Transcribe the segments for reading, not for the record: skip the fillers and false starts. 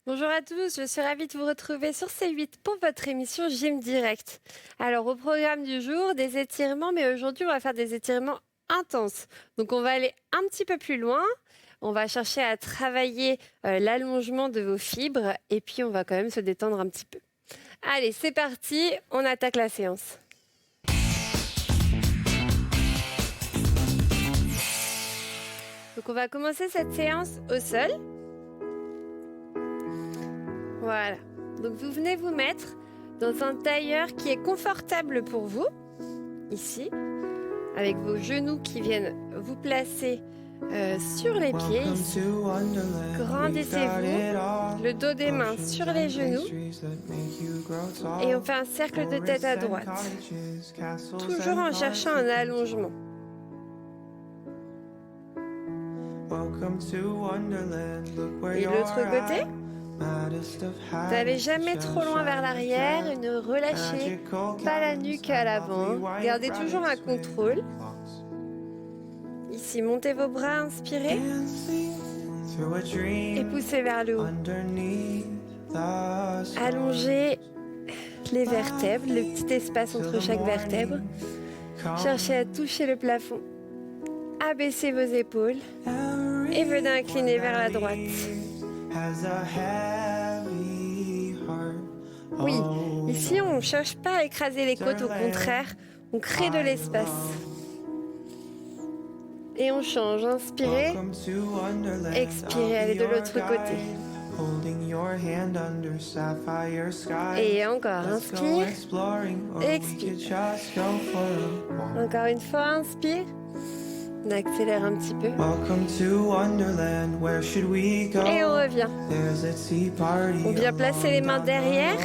Bonjour à tous, je suis ravie de vous retrouver sur C8 pour votre émission Gym Direct. Alors au programme du jour, des étirements, mais aujourd'hui on va faire des étirements intenses. Donc on va aller un petit peu plus loin, on va chercher à travailler l'allongement de vos fibres et puis on va quand même se détendre un petit peu. Allez, c'est parti, on attaque la séance. Donc on va commencer cette séance au sol. Voilà. Donc vous venez vous mettre dans un tailleur qui est confortable pour vous, ici, avec vos genoux qui viennent vous placer sur les pieds. Ici. Grandissez-vous, le dos des mains sur les genoux et on fait un cercle de tête à droite, toujours en cherchant un allongement. Et l'autre côté, n'allez jamais trop loin vers l'arrière et ne relâchez pas la nuque à l'avant. Gardez toujours un contrôle. Ici, montez vos bras, inspirez. Et poussez vers le haut. Allongez les vertèbres, le petit espace entre chaque vertèbre. Cherchez à toucher le plafond. Abaissez vos épaules et venez incliner vers la droite. Oui, ici on ne cherche pas à écraser les côtes, au contraire, on crée de l'espace. Et on change, inspirez, expirez, allez de l'autre côté. Et encore, inspire, expire. Encore une fois, inspire. On accélère un petit peu. Et on revient. On vient placer les mains derrière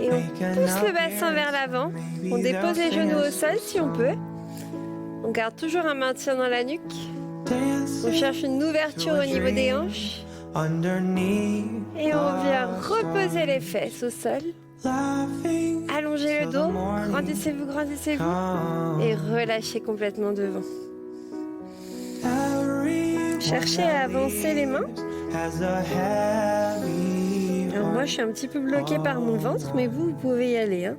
et on pousse le bassin vers l'avant. On dépose les genoux au sol si on peut. On garde toujours un maintien dans la nuque. On cherche une ouverture au niveau des hanches. Et on vient reposer les fesses au sol. Allongez le dos. Grandissez-vous, grandissez-vous. Et relâchez complètement devant. Cherchez à avancer les mains. Alors moi, je suis un petit peu bloquée par mon ventre, mais vous pouvez y aller. Hein.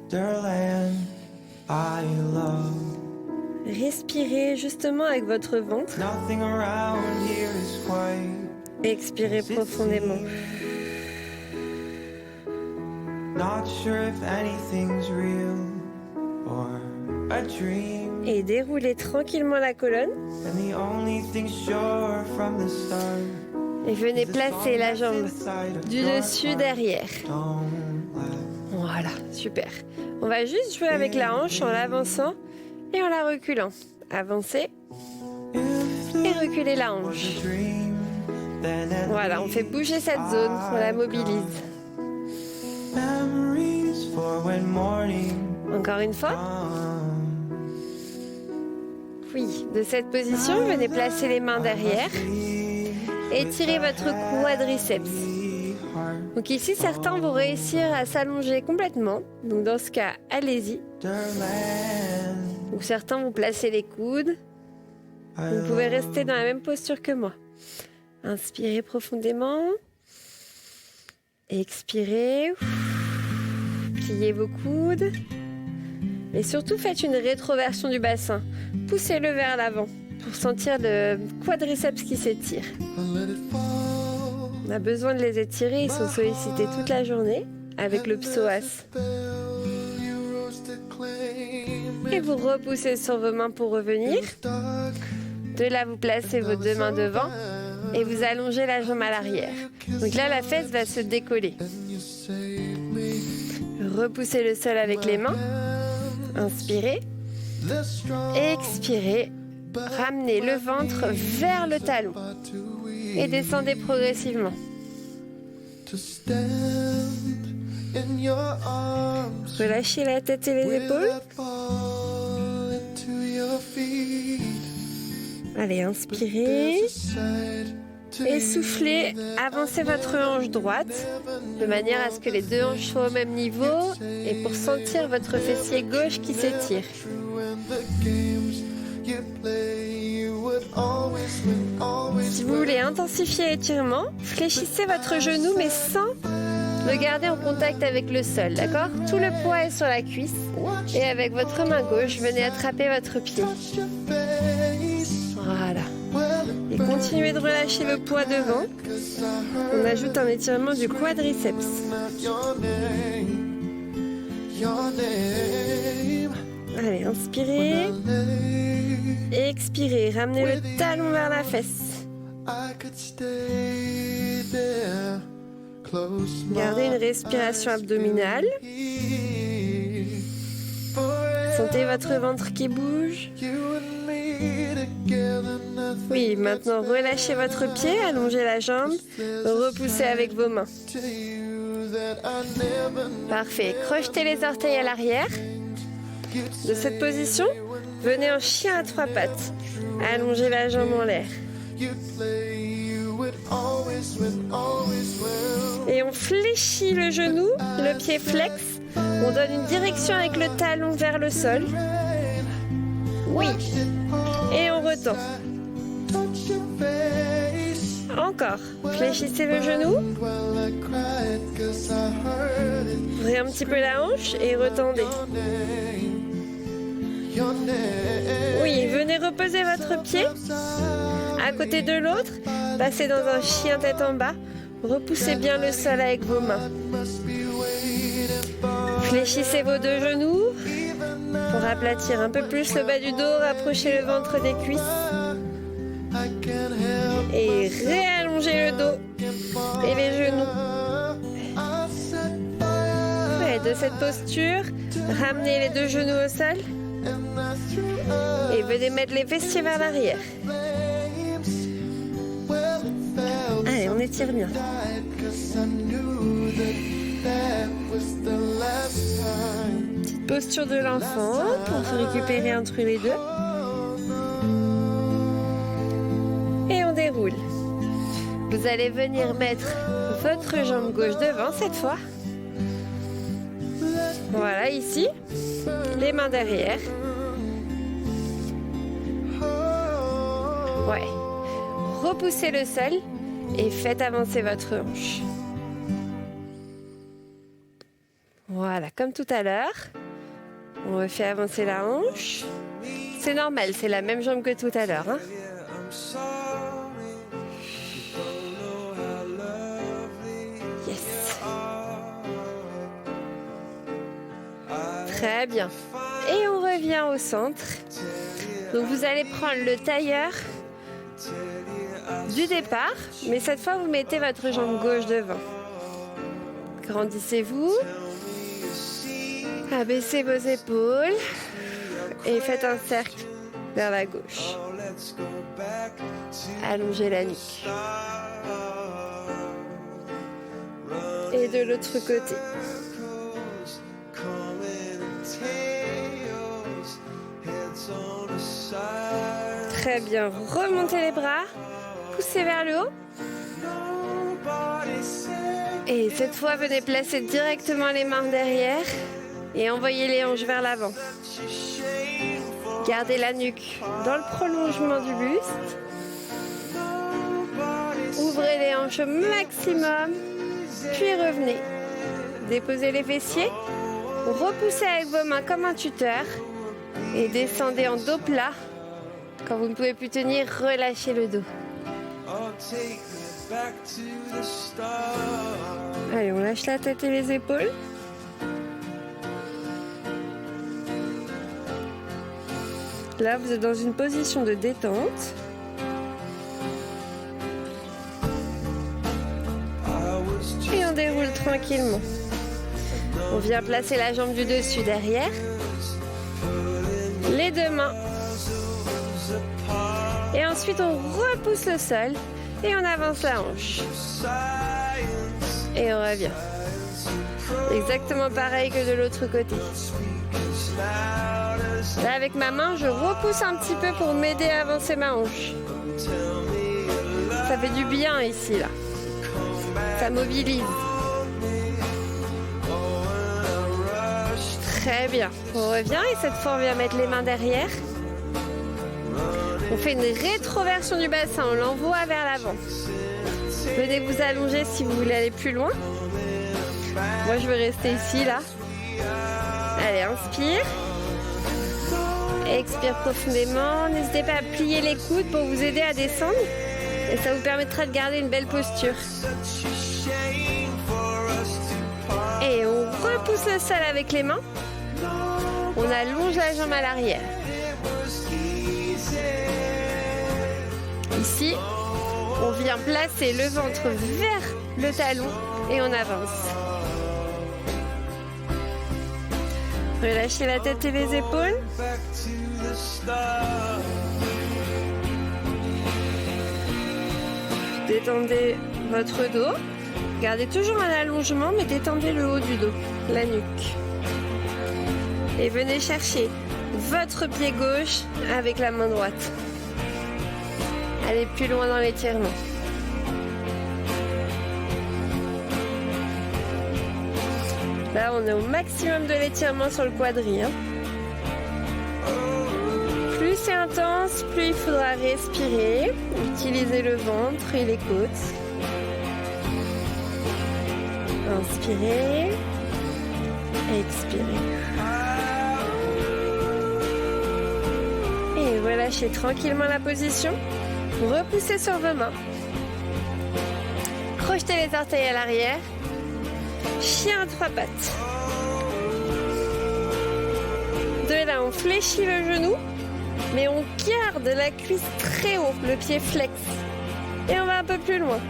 Respirez justement avec votre ventre. Expirez profondément. Et déroulez tranquillement la colonne. Et venez placer la jambe du dessus derrière. Voilà, super. On va juste jouer avec la hanche en l'avançant et en la reculant. Avancez et reculez la hanche. Voilà, on fait bouger cette zone, on la mobilise. Encore une fois. Oui, de cette position, venez placer les mains derrière et étirez votre quadriceps. Donc ici, certains vont réussir à s'allonger complètement. Donc dans ce cas, allez-y. Ou certains vont placer les coudes. Vous pouvez rester dans la même posture que moi. Inspirez profondément. Expirez. Pliez vos coudes. Et surtout, faites une rétroversion du bassin. Poussez-le vers l'avant pour sentir le quadriceps qui s'étire. On a besoin de les étirer, ils sont sollicités toute la journée avec le psoas. Et vous repoussez sur vos mains pour revenir. De là, vous placez vos deux mains devant et vous allongez la jambe à l'arrière. Donc là, la fesse va se décoller. Repoussez le sol avec les mains. Inspirez, expirez, ramenez le ventre vers le talon et descendez progressivement. Relâchez la tête et les épaules. Allez, inspirez et soufflez, avancez votre hanche droite de manière à ce que les deux hanches soient au même niveau et pour sentir votre fessier gauche qui s'étire. Si vous voulez intensifier l'étirement, fléchissez votre genou mais sans le garder en contact avec le sol, d'accord? Tout le poids est sur la cuisse et avec votre main gauche, venez attraper votre pied. Voilà. Et continuez de relâcher le poids devant. On ajoute un étirement du quadriceps. Allez, inspirez. Expirez. Ramenez le talon vers la fesse. Gardez une respiration abdominale. Sentez votre ventre qui bouge. Oui, maintenant relâchez votre pied, allongez la jambe, repoussez avec vos mains. Parfait, crochetez les orteils à l'arrière. De cette position, venez en chien à 3 pattes. Allongez la jambe en l'air. Et on fléchit le genou, le pied flex. On donne une direction avec le talon vers le sol. Oui. Et on retend. Encore. Fléchissez le genou. Ouvrez un petit peu la hanche et retendez. Oui, venez reposer votre pied à côté de l'autre. Passez dans un chien tête en bas. Repoussez bien le sol avec vos mains. Fléchissez vos 2 genoux pour aplatir un peu plus le bas du dos, rapprochez le ventre des cuisses et réallongez le dos et les genoux. Ouais, de cette posture, ramenez les 2 genoux au sol et venez mettre les fessiers vers l'arrière. Allez, on étire bien. Petite posture de l'enfant pour se récupérer entre les deux. Et on déroule. Vous allez venir mettre votre jambe gauche devant cette fois. Voilà, ici. Les mains derrière. Ouais. Repoussez le sol et faites avancer votre hanche. Voilà, comme tout à l'heure. On refait avancer la hanche. C'est normal, c'est la même jambe que tout à l'heure. Hein. Yes. Très bien. Et on revient au centre. Donc vous allez prendre le tailleur du départ, mais cette fois vous mettez votre jambe gauche devant. Grandissez-vous. Abaissez vos épaules et faites un cercle vers la gauche. Allongez la nuque. Et de l'autre côté. Très bien. Remontez les bras. Poussez vers le haut. Et cette fois, venez placer directement les mains derrière. Et envoyez les hanches vers l'avant. Gardez la nuque dans le prolongement du buste. Ouvrez les hanches au maximum. Puis revenez. Déposez les fessiers. Repoussez avec vos mains comme un tuteur. Et descendez en dos plat. Quand vous ne pouvez plus tenir, relâchez le dos. Allez, on lâche la tête et les épaules. Là, vous êtes dans une position de détente. Et on déroule tranquillement. On vient placer la jambe du dessus derrière. Les 2 mains. Et ensuite, on repousse le sol et on avance la hanche. Et on revient. Exactement pareil que de l'autre côté. Là, avec ma main, je repousse un petit peu pour m'aider à avancer ma hanche. Ça fait du bien ici, là. Ça mobilise. Très bien. On revient et cette fois, on vient mettre les mains derrière. On fait une rétroversion du bassin, on l'envoie vers l'avant. Venez vous allonger si vous voulez aller plus loin. Moi, je vais rester ici, là. Allez, inspire. Expire profondément. N'hésitez pas à plier les coudes pour vous aider à descendre. Et ça vous permettra de garder une belle posture. Et on repousse le sol avec les mains. On allonge la jambe à l'arrière. Ici, on vient placer le ventre vers le talon et on avance. Relâchez la tête et les épaules. Détendez votre dos. Gardez toujours un allongement, mais détendez le haut du dos, la nuque. Et venez chercher votre pied gauche avec la main droite. Allez plus loin dans l'étirement. Là, on est au maximum de l'étirement sur le quadri. Plus c'est intense, plus il faudra respirer. Utilisez le ventre et les côtes. Inspirez. Expirez. Et relâchez tranquillement la position. Repoussez sur vos mains. Crochetez les orteils à l'arrière. Chien à trois pattes. De là, on fléchit le genou, mais on garde la cuisse très haut, le pied flex. Et on va un peu plus loin.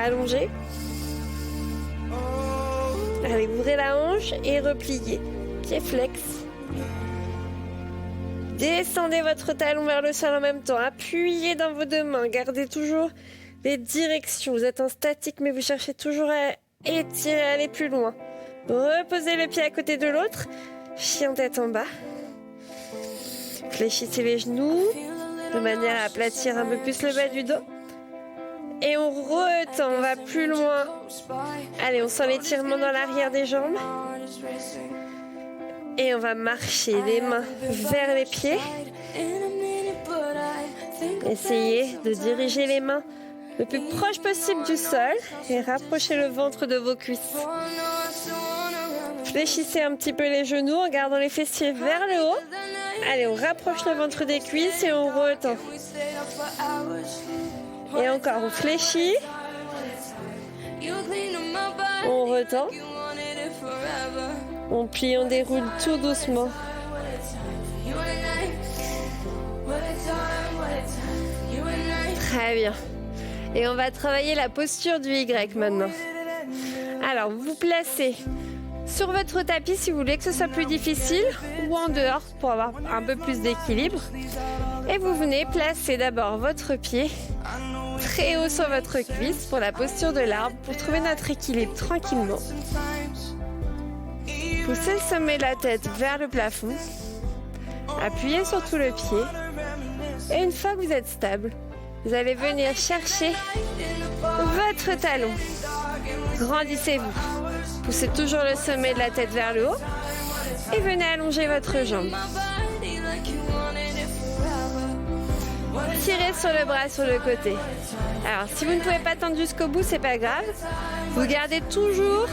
Allongez. Allez, ouvrez la hanche et repliez. Pied flex. Descendez votre talon vers le sol en même temps. Appuyez dans vos deux mains. Gardez toujours les directions. Vous êtes en statique, mais vous cherchez toujours à étirer, aller plus loin. Reposez le pied à côté de l'autre. Chien tête en bas. Fléchissez les genoux de manière à aplatir un peu plus le bas du dos. Et on retend, on va plus loin. Allez, on sent l'étirement dans l'arrière des jambes. Et on va marcher les mains vers les pieds. Essayez de diriger les mains le plus proche possible du sol et rapprochez le ventre de vos cuisses. Fléchissez un petit peu les genoux en gardant les fessiers vers le haut. Allez, on rapproche le ventre des cuisses et on retend. Et encore, on fléchit. On retend. On plie, on déroule tout doucement. Très bien. Et on va travailler la posture du Y maintenant. Alors, vous vous placez sur votre tapis si vous voulez que ce soit plus difficile ou en dehors pour avoir un peu plus d'équilibre. Et vous venez placer d'abord votre pied très haut sur votre cuisse pour la posture de l'arbre pour trouver notre équilibre tranquillement. Poussez le sommet de la tête vers le plafond. Appuyez sur tout le pied. Et une fois que vous êtes stable, vous allez venir chercher votre talon. Grandissez-vous. Poussez toujours le sommet de la tête vers le haut. Et venez allonger votre jambe. Tirez sur le bras sur le côté. Alors, si vous ne pouvez pas tendre jusqu'au bout, c'est pas grave. Vous gardez toujours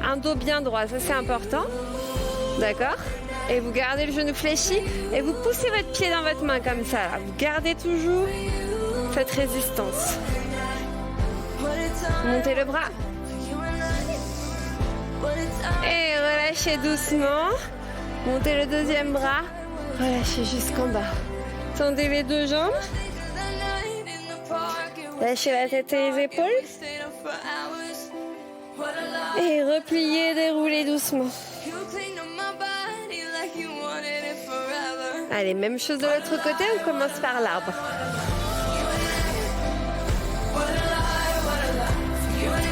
un dos bien droit, ça c'est important. D'accord ? Et vous gardez le genou fléchi et vous poussez votre pied dans votre main comme ça. Vous gardez toujours cette résistance. Montez le bras. Et relâchez doucement. Montez le deuxième bras. Relâchez jusqu'en bas. Tendez les deux jambes. Lâchez la tête et les épaules. Et repliez, déroulez doucement. Allez, même chose de l'autre côté, on commence par l'arbre.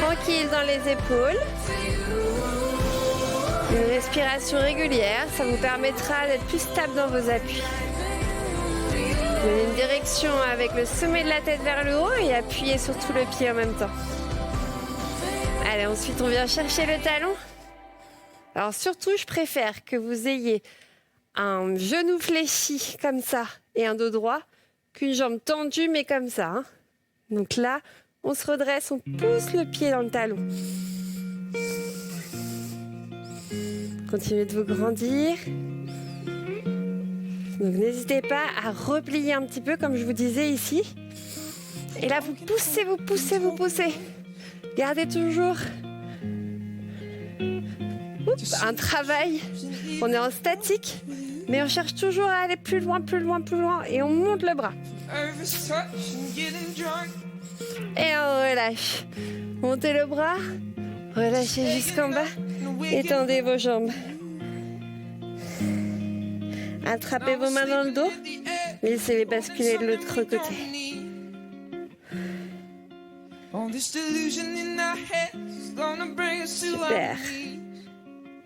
Tranquille dans les épaules. Une respiration régulière, ça vous permettra d'être plus stable dans vos appuis. Donnez une direction avec le sommet de la tête vers le haut et appuyez sur tout le pied en même temps. Allez, ensuite on vient chercher le talon. Alors surtout, je préfère que vous ayez un genou fléchi comme ça et un dos droit qu'une jambe tendue, mais comme ça. Hein. Donc là, on se redresse, on pousse le pied dans le talon. Continuez de vous grandir. Donc n'hésitez pas à replier un petit peu, comme je vous disais ici. Et là, vous poussez, vous poussez, vous poussez. Gardez toujours un travail. On est en statique, mais on cherche toujours à aller plus loin, plus loin, plus loin. Et on monte le bras. Et on relâche. Montez le bras, relâchez jusqu'en bas. Étendez vos jambes. Attrapez vos mains dans le dos. Laissez-les basculer de l'autre côté. Super.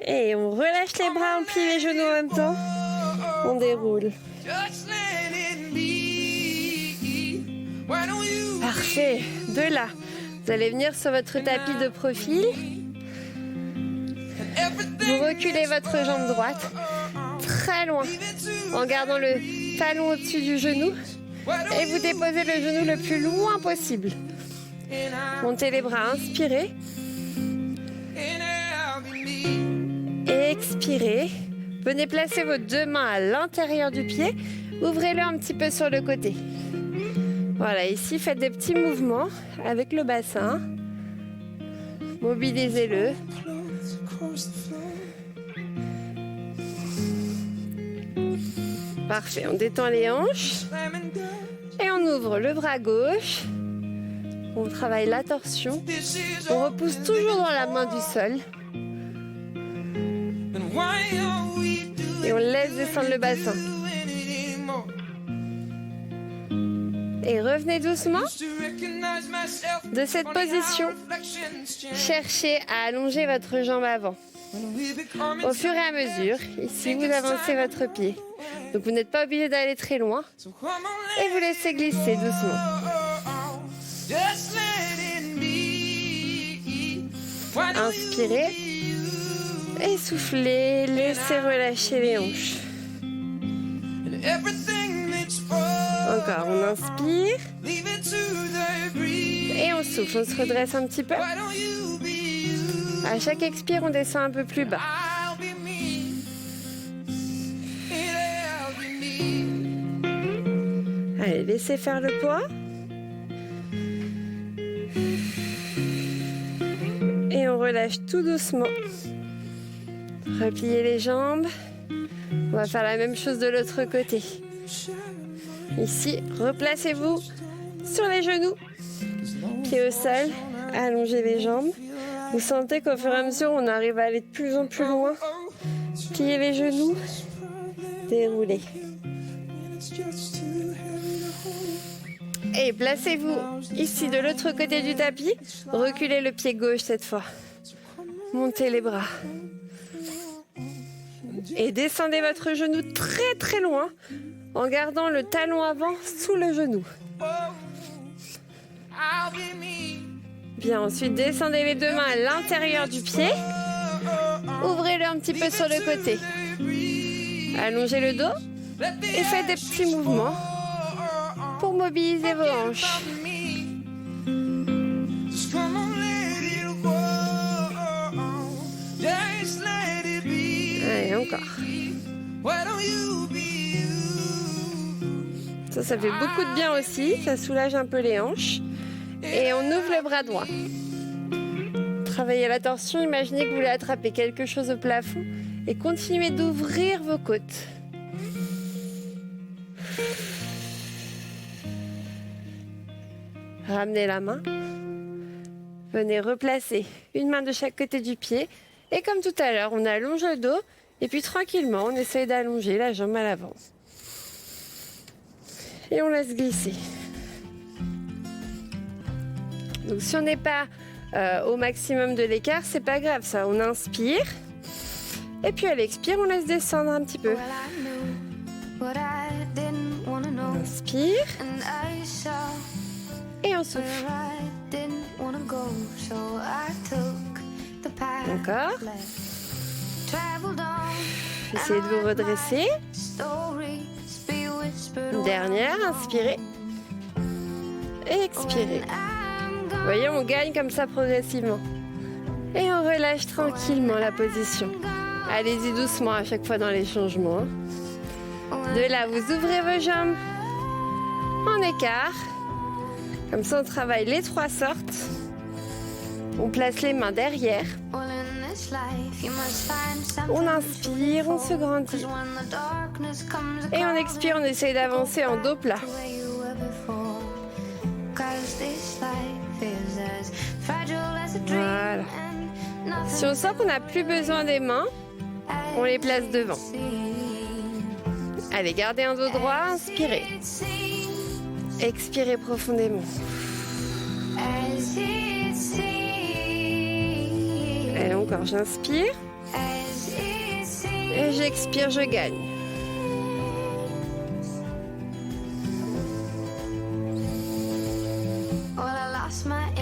Et on relâche les bras, on plie les genoux en même temps. On déroule. Parfait. De là, vous allez venir sur votre tapis de profil. Vous reculez votre jambe droite très loin en gardant le talon au-dessus du genou et vous déposez le genou le plus loin possible. Montez les bras, inspirez. Expirez. Venez placer vos deux mains à l'intérieur du pied. Ouvrez-le un petit peu sur le côté. Voilà, ici, faites des petits mouvements avec le bassin. Mobilisez-le. Parfait, on détend les hanches. Et on ouvre le bras gauche. On travaille la torsion. On repousse toujours dans la main du sol. Et on laisse descendre le bassin. Et revenez doucement de cette position. Cherchez à allonger votre jambe avant. Au fur et à mesure, ici, vous avancez votre pied. Donc vous n'êtes pas obligé d'aller très loin. Et vous laissez glisser doucement. Inspirez. Et soufflez. Laissez relâcher les hanches. Encore, on inspire. Et on souffle, on se redresse un petit peu. À chaque expire, on descend un peu plus bas. Allez, laissez faire le poids. Et on relâche tout doucement. Repliez les jambes. On va faire la même chose de l'autre côté. Ici, replacez-vous sur les genoux. Pieds au sol, allongez les jambes. Vous sentez qu'au fur et à mesure, on arrive à aller de plus en plus loin. Pliez les genoux, déroulez. Et placez-vous ici de l'autre côté du tapis. Reculez le pied gauche cette fois. Montez les bras. Et descendez votre genou très très loin en gardant le talon avant sous le genou. Bien, ensuite descendez les deux mains à l'intérieur du pied. Ouvrez-le un petit peu sur le côté. Allongez le dos et faites des petits mouvements pour mobiliser vos hanches. Allez, encore. Ça fait beaucoup de bien aussi. Ça soulage un peu les hanches. Et on ouvre le bras droit. Travaillez la torsion. Imaginez que vous voulez attraper quelque chose au plafond. Et continuez d'ouvrir vos côtes. Ramenez la main. Venez replacer une main de chaque côté du pied. Et comme tout à l'heure, on allonge le dos. Et puis tranquillement, on essaye d'allonger la jambe à l'avant. Et on laisse glisser. Donc si on n'est pas au maximum de l'écart, c'est pas grave ça. On inspire. Et puis à l'expire, on laisse descendre un petit peu. On inspire. Et on souffle. Encore. Essayez de vous redresser. Une dernière, inspirez. Et expirez. Vous voyez, on gagne comme ça progressivement. Et on relâche tranquillement la position. Allez-y doucement à chaque fois dans les changements. De là, vous ouvrez vos jambes en écart. Comme ça, on travaille les 3 sortes. On place les mains derrière. On inspire, on se grandit. Et on expire, on essaye d'avancer en dos plat. Voilà. Si on sent qu'on n'a plus besoin des mains, on les place devant. Allez, gardez un dos droit, inspirez. Expirez profondément. Et encore, j'inspire. Et j'expire, je gagne.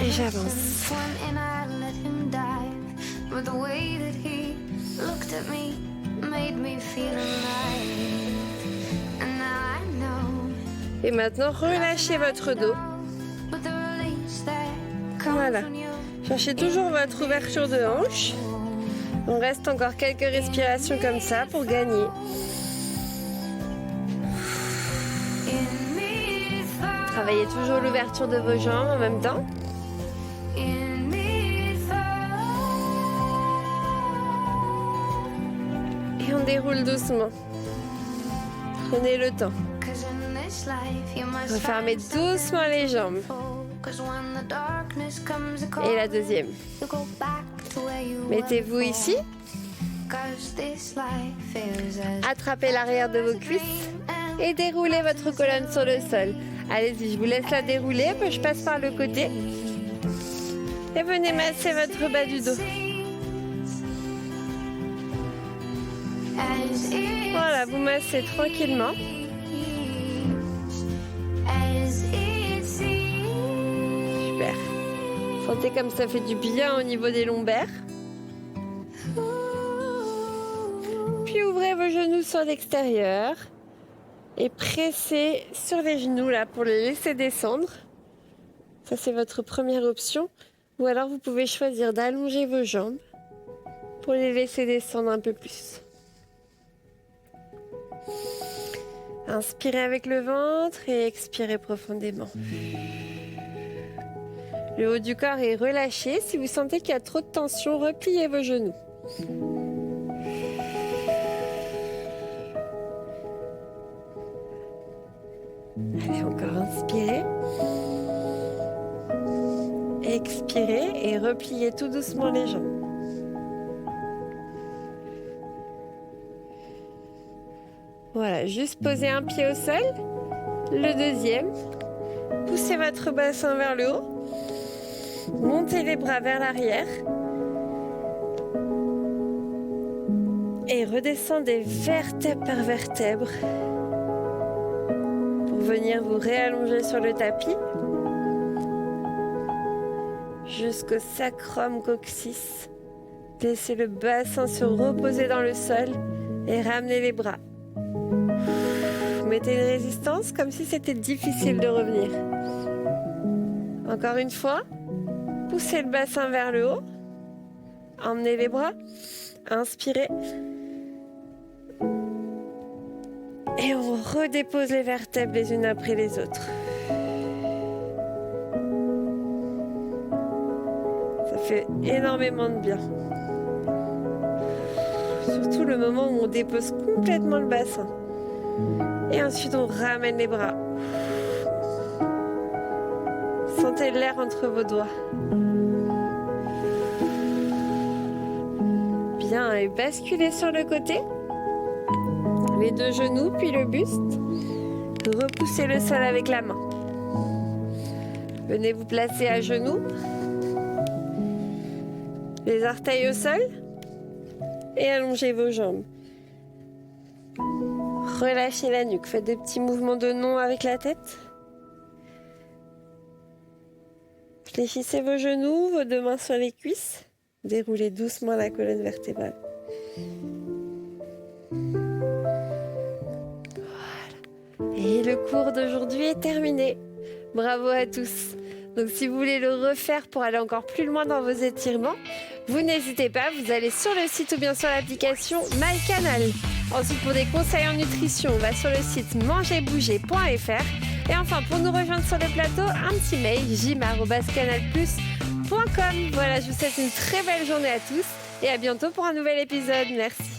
Et j'avance. Et maintenant, relâchez votre dos. Voilà. Cherchez toujours votre ouverture de hanche. On reste encore quelques respirations comme ça pour gagner. Travaillez toujours l'ouverture de vos jambes en même temps. Et on déroule doucement. Prenez le temps. Refermez doucement les jambes. Et la deuxième. Mettez-vous ici. Attrapez l'arrière de vos cuisses et déroulez votre colonne sur le sol. Allez-y, je vous laisse la dérouler, puis je passe par le côté. Et venez masser votre bas du dos. Voilà, vous massez tranquillement. Super. Sentez comme ça fait du bien au niveau des lombaires. Puis ouvrez vos genoux sur l'extérieur et pressez sur les genoux là pour les laisser descendre. Ça c'est votre première option. Ou alors vous pouvez choisir d'allonger vos jambes pour les laisser descendre un peu plus. Inspirez avec le ventre et expirez profondément. Le haut du corps est relâché. Si vous sentez qu'il y a trop de tension, repliez vos genoux. Allez, encore inspirez. Expirez et repliez tout doucement les jambes. Voilà, juste posez un pied au sol, le deuxième. Poussez votre bassin vers le haut. Montez les bras vers l'arrière. Et redescendez vertèbre par vertèbre pour venir vous réallonger sur le tapis jusqu'au sacrum coccyx. Laissez le bassin se reposer dans le sol et ramenez les bras. Mettez une résistance comme si c'était difficile de revenir. Encore une fois, poussez le bassin vers le haut. Emmenez les bras. Inspirez. Et on redépose les vertèbres les unes après les autres. Ça fait énormément de bien. Surtout le moment où on dépose complètement le bassin. Et ensuite on ramène les bras. Sentez l'air entre vos doigts. Bien, et basculez sur le côté. Les deux genoux, puis le buste. Repoussez le sol avec la main. Venez vous placer à genoux. Les orteils au sol. Et allongez vos jambes. Relâchez la nuque. Faites des petits mouvements de non avec la tête. Fléchissez vos genoux, vos deux mains sur les cuisses. Déroulez doucement la colonne vertébrale. Voilà. Et le cours d'aujourd'hui est terminé. Bravo à tous. Donc si vous voulez le refaire pour aller encore plus loin dans vos étirements, vous n'hésitez pas, vous allez sur le site ou bien sur l'application MyCanal. Ensuite, pour des conseils en nutrition, on va sur le site mangerbouger.fr. Et enfin, pour nous rejoindre sur le plateau, un petit mail, gym@canalplus.com. Voilà, je vous souhaite une très belle journée à tous et à bientôt pour un nouvel épisode. Merci.